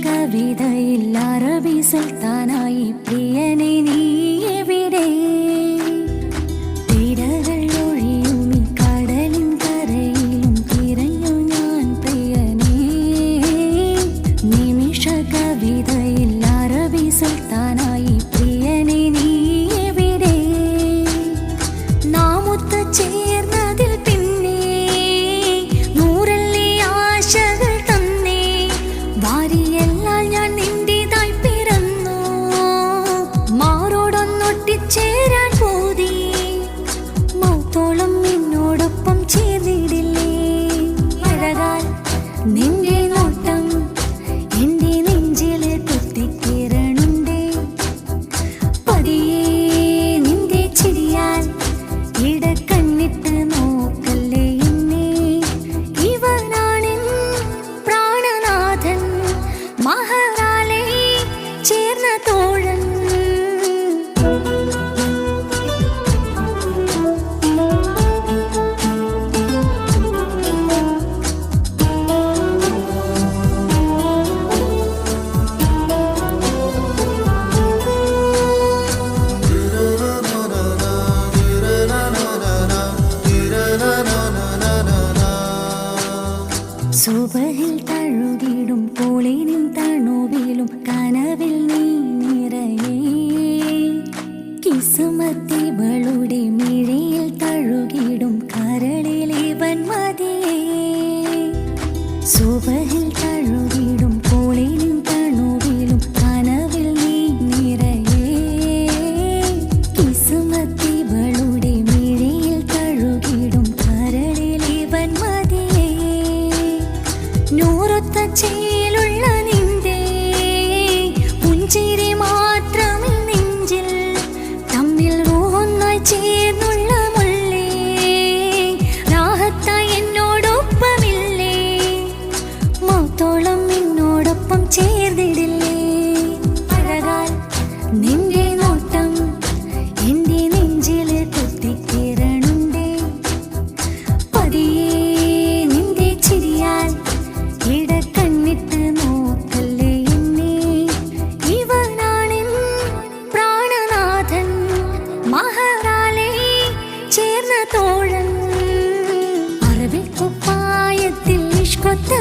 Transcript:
കവിതയിൽ അറബി സുൽത്താനായി പ്രിയനെ നീ എവിടെ? തിരകൾ ഒഴിയും ഈ കടലിൻ കരയിലും തിരഞ്ഞു ഞാൻ പ്രിയനെ. നിമിഷ കവിതയിൽ അറബി സുൽത്താനായി പ്രിയനെ നീ എവിടെ? നാമൊത്ത് ചേർന്നതിൽ പിന്നെ നൂറല്ലേ ആശകൾ തന്നേ. വാരിയെല്ലാം ഞാൻ നിന്റേതായി പിറന്നു, മാറോടൊന്നൊട്ടിച്ചേരാൻ പോതി. മൗത്തോളം നിന്നോടൊപ്പം ചേർന്നിടില്ലേ? അഴകാൽ നിന്റെ നോട്ടം എന്റെ നെഞ്ചില് കുത്തിക്കിരണുണ്ടേ. പതിയെ നിന്റെ ചിരിയാൽ ഇടക്കണ്ണിട്ട് നോക്കല്ലേ എന്നെ. ഇവനാണെൻ പ്രാണനാഥൻ, മഹറാലെ ചേർന്ന തോഴൻ. സുബഹിൽ തഴുകിടും പോളിനും തണുവിലും കനവിൽ നീ നിറയേ. കിസുമത്തിവളുടെ മിഴിയിൽ തഴുകിടും കരളിൽ ഇവൻ മതിയേ. സുബഹിൽ തഴുകിടും പോളിനും തണുവിലും കനവിൽ നീ നിറയേ. കിസുമത്തിവളുടെ മിഴിയിൽ തഴുകിടും കരളിൽ ഇവൻ മതിയേ. നൂറൊത്ത ചേലുള്ള നിന്റെ പുഞ്ചിരി മാത്രമിൽ നെഞ്ചിൽ തമ്മിൽ ഒന്നായി ചേർന്നുള്ള മുല്ലേ. രാഹത്തായി എന്നോടൊപ്പമില്ലേ? മൗത്തോളം എന്നോടൊപ്പം ചേർന്നിടില്ലേ? അഴകാൽ നിന്റെ നോട്ടം എന്റെ നെഞ്ചില് കുത്തിക്കിരണുണ്ടേ. പതിയെ നിന്റെ ചിരിയാൽ ഇടക്കണ്ണിട്ട് നോക്കല്ലേ എന്നെ. ഇവനാണെൻ പ്രാണനാഥൻ, മഹറാലെ ചേർന്ന തോഴൻ. അറബിക്കുപ്പായത്തിൽ ഇഷ്കൊത്ത